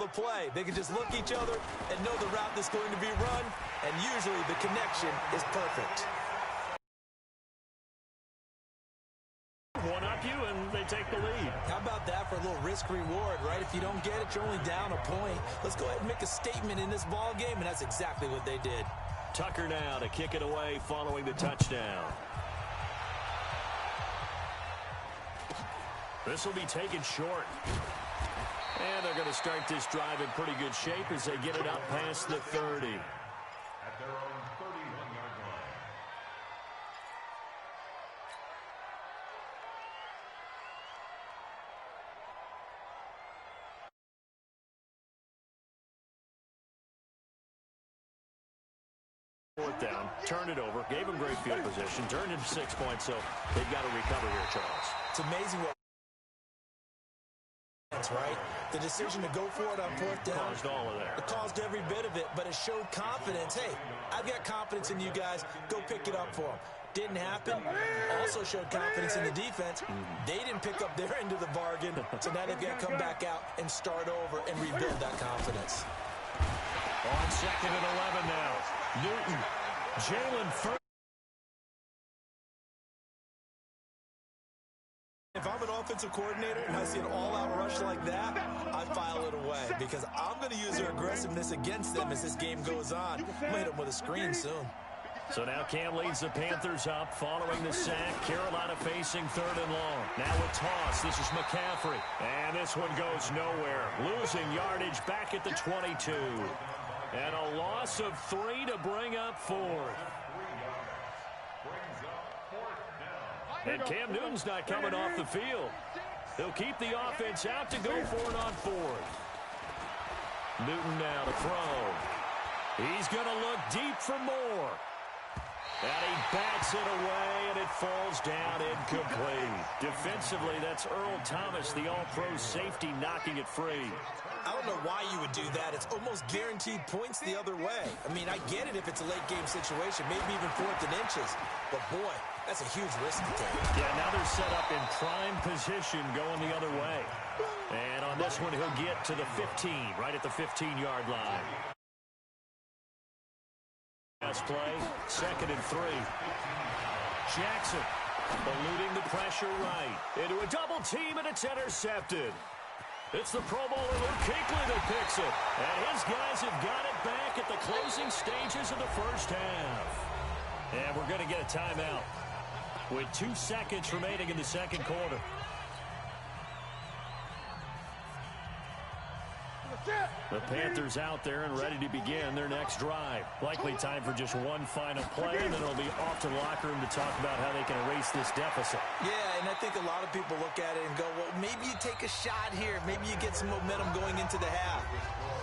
the play. They can just look each other and know the route that's going to be run, and usually the connection is perfect. One up you, and they take the lead. How about that for a little risk-reward, right? If you don't get it, you're only down a point. Let's go ahead and make a statement in this ball game, and that's exactly what they did. Tucker now to kick it away following the touchdown. This will be taken short. And they're going to start this drive in pretty good shape as they get it up past the 30. At their own 31-yard line. Fourth down, turned it over, gave them great field position, turned into 6 points, so they've got to recover here, Charles. It's amazing what right? The decision to go for it on fourth down Caused all of that. It caused every bit of it, but it showed confidence. Hey, I've got confidence in you guys. Go pick it up for them. Didn't happen. Also showed confidence in the defense. They didn't pick up their end of the bargain, so now they've got to come back out and start over and rebuild that confidence. On 2nd and 11 now. Newton, Jalen first. If I'm an offensive coordinator and I see an all-out rush like that, I file it away because I'm going to use their aggressiveness against them as this game goes on. I'm going to hit them with a screen soon. So now Cam leads the Panthers up following the sack. Carolina facing 3rd and long. Now a toss. This is McCaffrey. And this one goes nowhere. Losing yardage back at the 22. And a loss of 3 to bring up 4th. And Cam Newton's not coming off the field. He'll keep the offense out to go for it on 4th. Newton now to throw. He's going to look deep for more. And he bats it away, and it falls down incomplete. Defensively, that's Earl Thomas, the all-pro safety, knocking it free. I don't know why you would do that. It's almost guaranteed points the other way. I mean, I get it if it's a late-game situation, maybe even 4th and inches. But, boy, that's a huge risk to take. Yeah, now they're set up in prime position going the other way. And on this one, he'll get to the 15, right at the 15-yard line. Last play, 2nd and 3. Jackson eluding the pressure right. Into a double team, and it's intercepted. It's the Pro Bowler Luke Kuechly that picks it. And his guys have got it back at the closing stages of the first half. And we're going to get a timeout with 2 seconds remaining in the second quarter. The Panthers out there and ready to begin their next drive. Likely time for just one final play, and then it'll be off to the locker room to talk about how they can erase this deficit. Yeah, and I think a lot of people look at it and go, well, maybe you take a shot here. Maybe you get some momentum going into the half.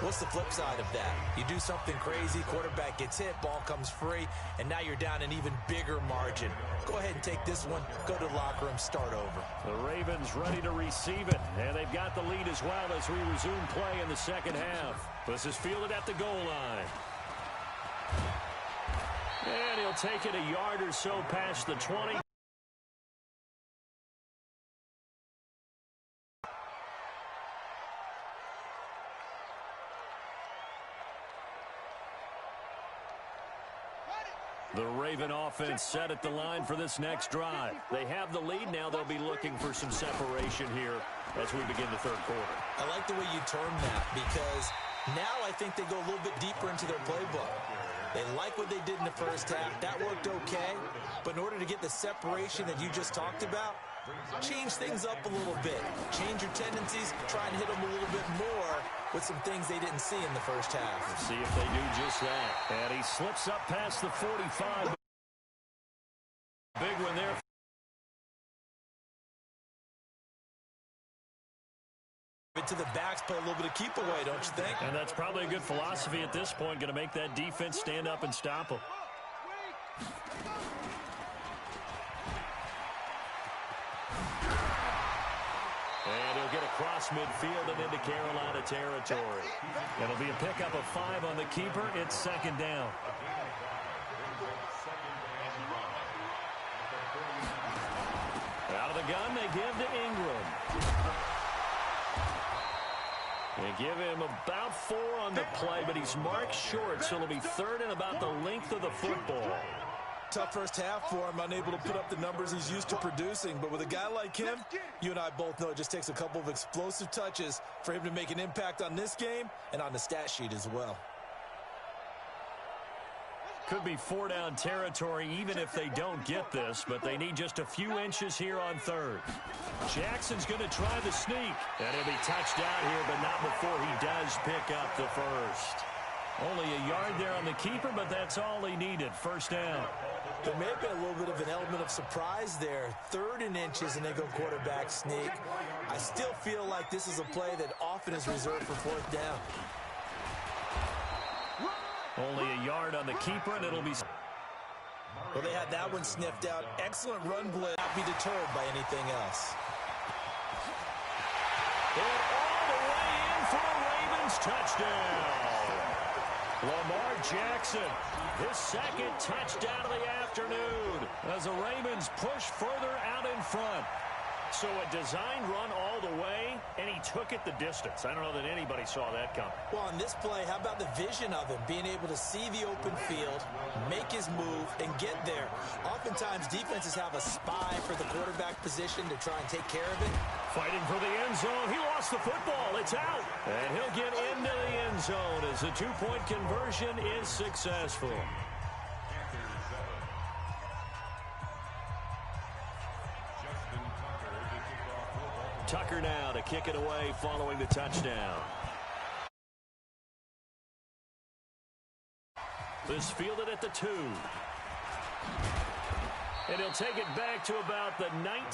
What's the flip side of that? You do something crazy, quarterback gets hit, ball comes free, and now you're down an even bigger margin. Go ahead and take this one, go to the locker room, start over. The Ravens ready to receive it, and they've got the lead as well as we resume play in the second half. This is fielded at the goal line. And he'll take it a yard or so past the 20. The Raven offense set at the line for this next drive. They have the lead now. They'll be looking for some separation here as we begin the third quarter. I like the way you term that because now I think they go a little bit deeper into their playbook. They like what they did in the first half. That worked okay. But in order to get the separation that you just talked about, change things up a little bit. Change your tendencies. Try and hit them a little bit more with some things they didn't see in the first half. Let's see if they do just that. And he slips up past the 45. Big one there. To the backs, play a little bit of keep away, don't you think? And that's probably a good philosophy at this point. Going to make that defense stand up and stop them. And he'll get across midfield and into Carolina territory. It'll be a pickup of 5 on the keeper. It's second down. Out of the gun, they give to Ingram. They give him about 4 on the play, but he's marked short, so it'll be 3rd and about the length of the football. Tough first half for him, unable to put up the numbers he's used to producing. But with a guy like him, you and I both know it just takes a couple of explosive touches for him to make an impact on this game and on the stat sheet as well. Could be 4-down territory even if they don't get this, but they need just a few inches here on 3rd. Jackson's going to try the sneak, and he'll be touched out here, but not before he does pick up the first. Only a yard there on the keeper, but that's all he needed. 1st down. There may have been a little bit of an element of surprise there. 3rd and inches, and they go quarterback sneak. I still feel like this is a play that often is reserved for 4th down. Only a yard on the keeper, and it'll be... Well, they had that one sniffed out. Excellent run blitz. Not be deterred by anything else. And all the way in for a Ravens touchdown. Lamar Jackson, his 2nd touchdown of the afternoon as the Ravens push further out in front. So a designed run all the way, and he took it the distance. I don't know that anybody saw that coming. Well, on this play, how about the vision of him, being able to see the open field, make his move, and get there. Oftentimes, defenses have a spy for the quarterback position to try and take care of it. Fighting for the end zone. He lost the football. It's out. And he'll get into the end zone as the 2-point conversion is successful. Tucker now to kick it away following the touchdown. This fielded at the 2. And he'll take it back to about the 19.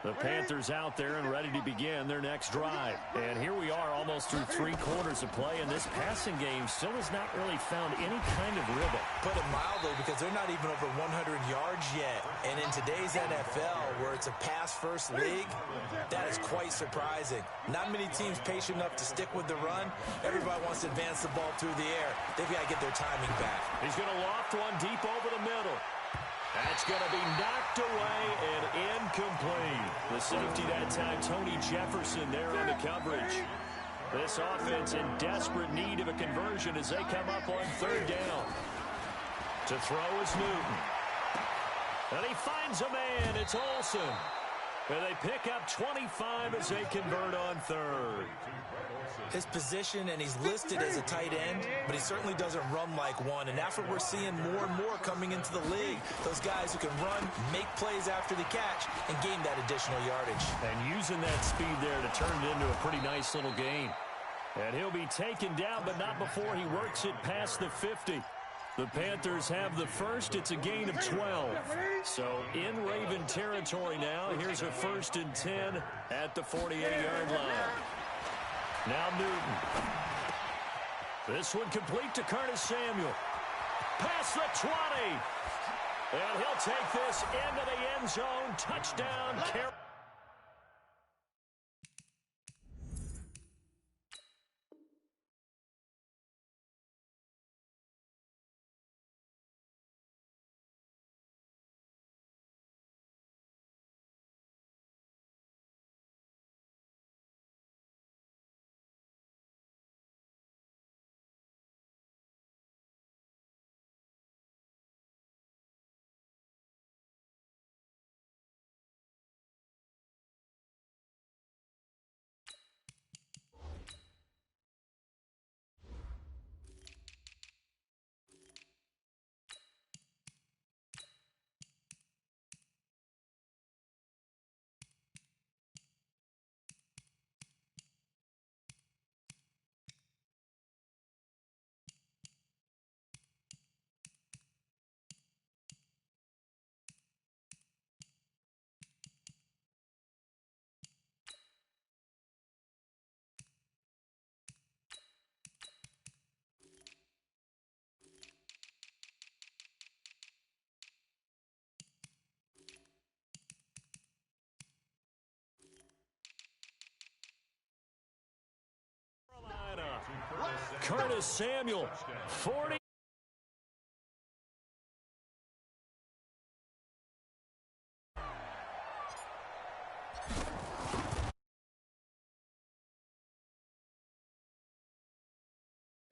The Panthers out there and ready to begin their next drive. And here we are almost through 3 quarters of play, and this passing game still has not really found any kind of rhythm. Put it mildly, because they're not even over 100 yards yet. And in today's NFL, where it's a pass-first league, that is quite surprising. Not many teams patient enough to stick with the run. Everybody wants to advance the ball through the air. They've got to get their timing back. He's going to loft one deep over the middle. That's going to be knocked away and incomplete. The safety that time, Tony Jefferson, there on the coverage. This offense in desperate need of a conversion as they come up on 3rd down. To throw is Newton. And he finds a man. It's Olsen. And they pick up 25 as they convert on 3rd. His position, and he's listed as a tight end, but he certainly doesn't run like one. And that's what we're seeing more and more coming into the league. Those guys who can run, make plays after the catch, and gain that additional yardage. And using that speed there to turn it into a pretty nice little gain. And he'll be taken down, but not before he works it past the 50. The Panthers have the first. It's a gain of 12. So in Raven territory now. Here's a 1st and 10 at the 48-yard line. Now Newton. This one complete to Curtis Samuel. Past the 20. And he'll take this into the end zone. Touchdown. Curtis Samuel, 40.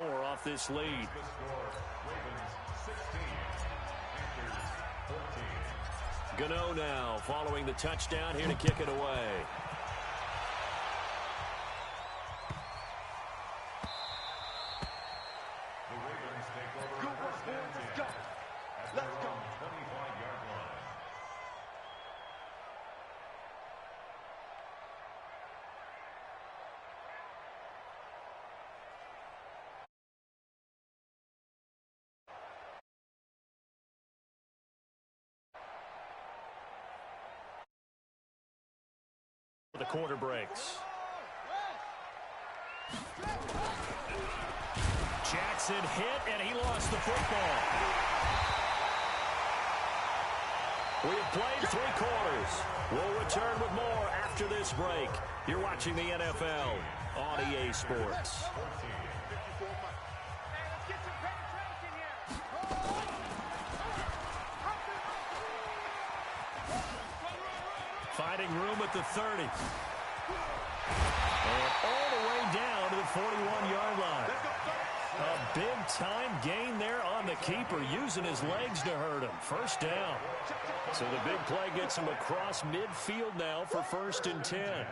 Off this lead. Gano now following the touchdown here to kick it away. The Ravens take over first and 10. Let's go. 25-yard line. The quarter breaks. Jackson hit, and he lost the football. We've played 3 quarters. We'll return with more after this break. You're watching the NFL on EA Sports. Finding room at the 30. And all the way down to the 41-yard line. A big-time gain there on the keeper, using his legs to hurt him. First down. So the big play gets him across midfield now for 1st and 10.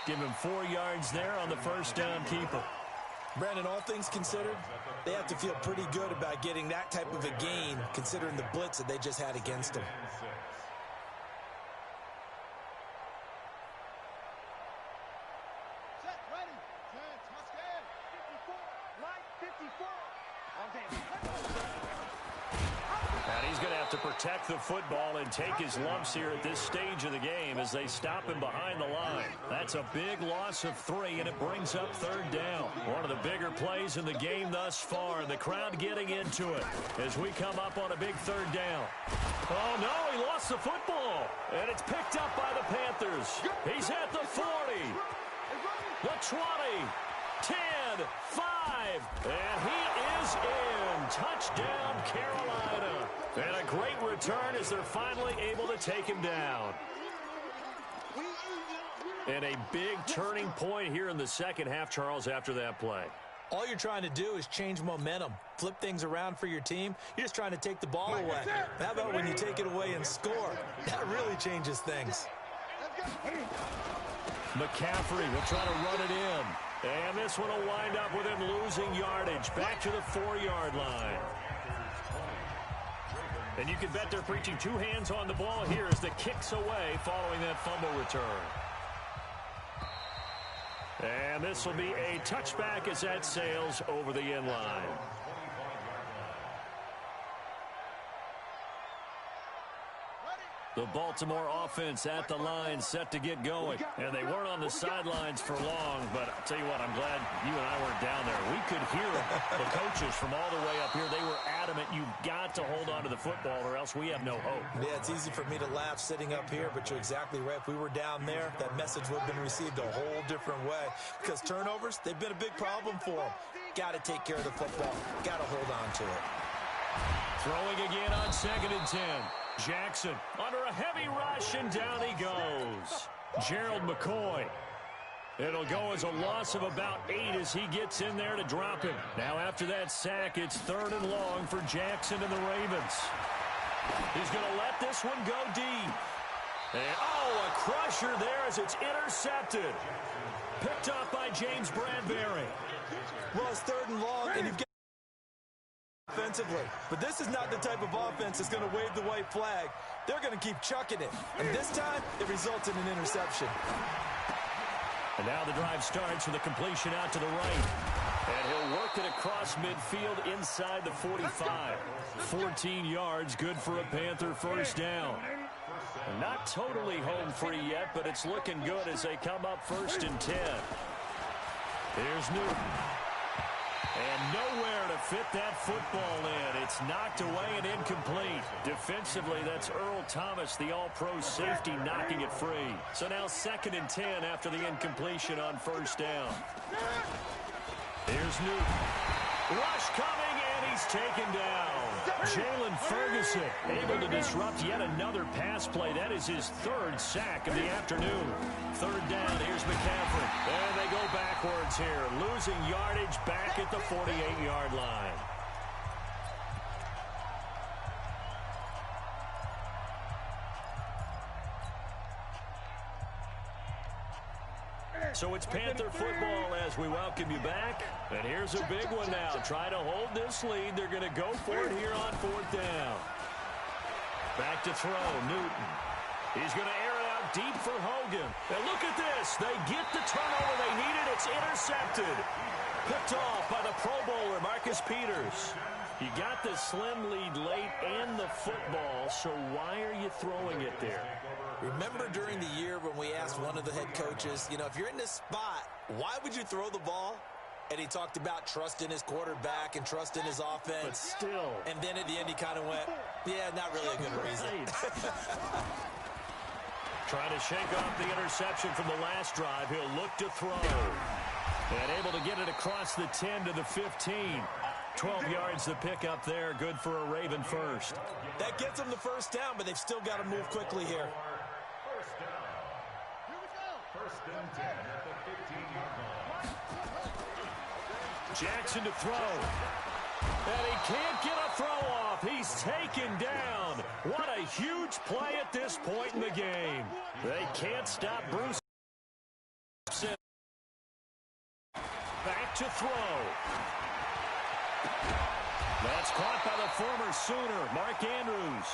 Give him 4 yards there on the first down keeper. Brandon, all things considered, they have to feel pretty good about getting that type of a gain, considering the blitz that they just had against them. Set, ready, 10, touchdown, 54, light, 54. And he's going to have to protect the football and take his lumps here at this stage of the game as they stop him behind the line. That's a big loss of 3, and it brings up 3rd down. One of the bigger plays in the game thus far, and the crowd getting into it as we come up on a big 3rd down. Oh, no, he lost the football, and it's picked up by the Panthers. He's at the 40, the 20, 10, 5, and he is in. Touchdown, Carolina. And a great return as they're finally able to take him down. And a big turning point here in the second half, Charles, after that play. All you're trying to do is change momentum, flip things around for your team. You're just trying to take the ball away. How about when you take it away and score? That really changes things. McCaffrey will try to run it in. And this one will wind up with him losing yardage. Back to the 4-yard line. And you can bet they're preaching 2 hands on the ball here as the kick's away following that fumble return. And this will be a touchback as that sails over the end line. The Baltimore offense at the line set to get going. And they weren't on the sidelines for long, but I'll tell you what, I'm glad you and I weren't down there. We could hear the coaches from all the way up here. They were adamant, you've got to hold on to the football or else we have no hope. Yeah, it's easy for me to laugh sitting up here, but you're exactly right. If we were down there, that message would have been received a whole different way. Because turnovers, they've been a big problem for them. Got to take care of the football. Got to hold on to it. Throwing again on 2nd and 10. Jackson under a heavy rush, and down he goes. Gerald McCoy. It'll go as a loss of about 8 as he gets in there to drop him. Now after that sack, it's 3rd and long for Jackson and the Ravens. He's going to let this one go deep. And, oh, a crusher there as it's intercepted. Picked off by James Bradbury. Well, it's 3rd and long, and you've got offensively. But this is not the type of offense that's going to wave the white flag. They're going to keep chucking it. And this time, it results in an interception. And now the drive starts with a completion out to the right. And he'll work it across midfield inside the 45. 14 yards, good for a Panther first down. Not totally home free yet, but it's looking good as they come up 1st and 10. Here's Newton. And nowhere to to fit that football in. It's knocked away and incomplete. Defensively, that's Earl Thomas, the all-pro safety, knocking it free. So now 2nd and 10 after the incompletion on first down. Here's Newton. Rush coming, and he's taken down. Jalen Ferguson able to disrupt yet another pass play. That is his 3rd sack of the afternoon. 3rd down, here's McCaffrey. And they go backwards here, losing yardage back at the 48-yard line. So it's Panther football as we welcome you back. And here's a big one now. Try to hold this lead. They're going to go for it here on 4th down. Back to throw, Newton. He's going to air it out deep for Hogan. And look at this. They get the turnover they needed. It's intercepted. Picked off by the Pro Bowler, Marcus Peters. You got the slim lead late and the football, so why are you throwing it there? Remember during the year when we asked one of the head coaches, you know, if you're in this spot, why would you throw the ball? And he talked about trust in his quarterback and trust in his offense. But still. And then at the end he kind of went, yeah, not really a good reason. Trying to shake off the interception from the last drive. He'll look to throw. And able to get it across the 10 to the 15. 12 yards to pick up there. Good for a Raven first. That gets them the first down, but they've still got to move quickly here. First down. Here we go. 1st and 10 at the 15-yard line. Jackson to throw. And he can't get a throw off. He's taken down. What a huge play at this point in the game. They can't stop Bruce. Back to throw. That's caught by the former Sooner, Mark Andrews.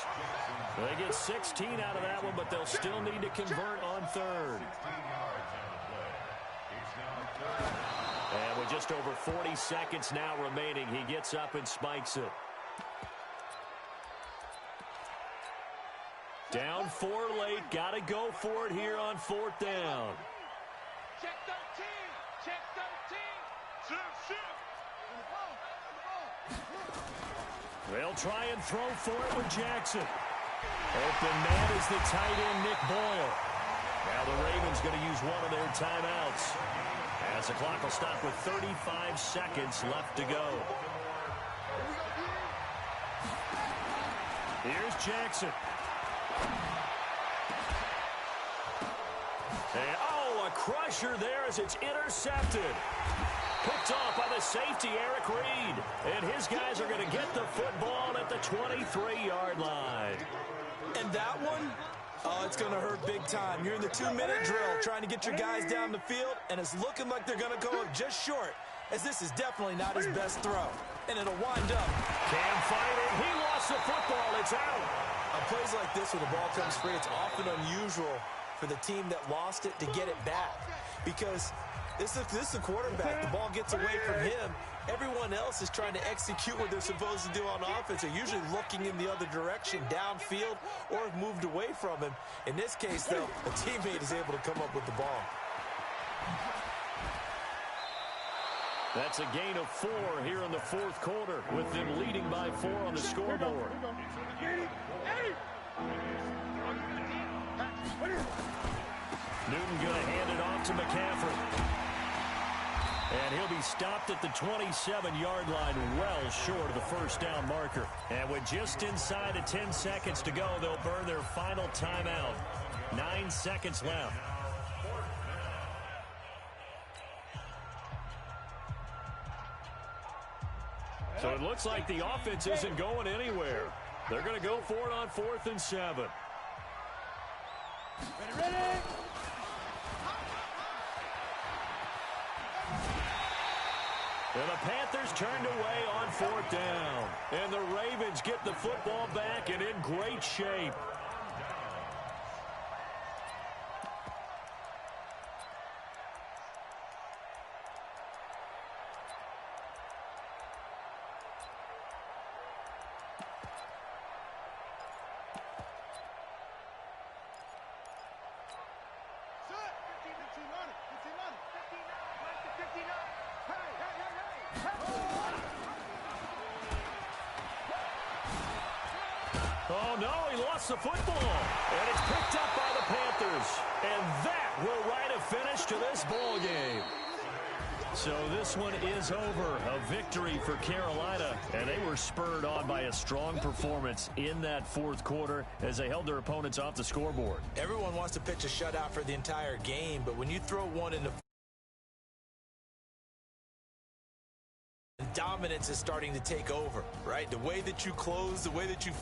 They get 16 out of that one, but they'll still need to convert on 3rd. And with just over 40 seconds now remaining, he gets up and spikes it. Down 4 late, got to go for it here on 4th down. Check 13. Check 13. Shoot. They'll try and throw for it with Jackson. Open man is the tight end, Nick Boyle. Now the Ravens going to use one of their timeouts, as the clock will stop with 35 seconds left to go. Here's Jackson. And, oh, a crusher there as it's intercepted. Picked off by the safety, Eric Reed. And his guys are going to get the football at the 23-yard line. And that one, oh, it's going to hurt big time. You're in the 2-minute drill trying to get your guys down the field, and it's looking like they're going to go just short, as this is definitely not his best throw. And it'll wind up. Cam fighting. He lost the football. It's out. On plays like this, when the ball comes free, it's often unusual for the team that lost it to get it back. Because this is the quarterback. The ball gets away from him. Everyone else is trying to execute what they're supposed to do on offense. They're usually looking in the other direction, downfield, or have moved away from him. In this case, though, a teammate is able to come up with the ball. That's a gain of 4 here in the 4th quarter, with them leading by 4 on the scoreboard. Newton going to hand it off to McCaffrey. And he'll be stopped at the 27-yard line, well short of the first down marker. And with just inside of 10 seconds to go, they'll burn their final timeout. 9 seconds left. So it looks like the offense isn't going anywhere. They're going to go for it on 4th and 7. Ready. And the Panthers turned away on 4th down. And the Ravens get the football back and in great shape. Oh, no, he lost the football. And it's picked up by the Panthers. And that will write a finish to this ball game. So this one is over. A victory for Carolina. And they were spurred on by a strong performance in that fourth quarter as they held their opponents off the scoreboard. Everyone wants to pitch a shutout for the entire game, but when you throw one in the dominance is starting to take over, right? The way that you close, the way that you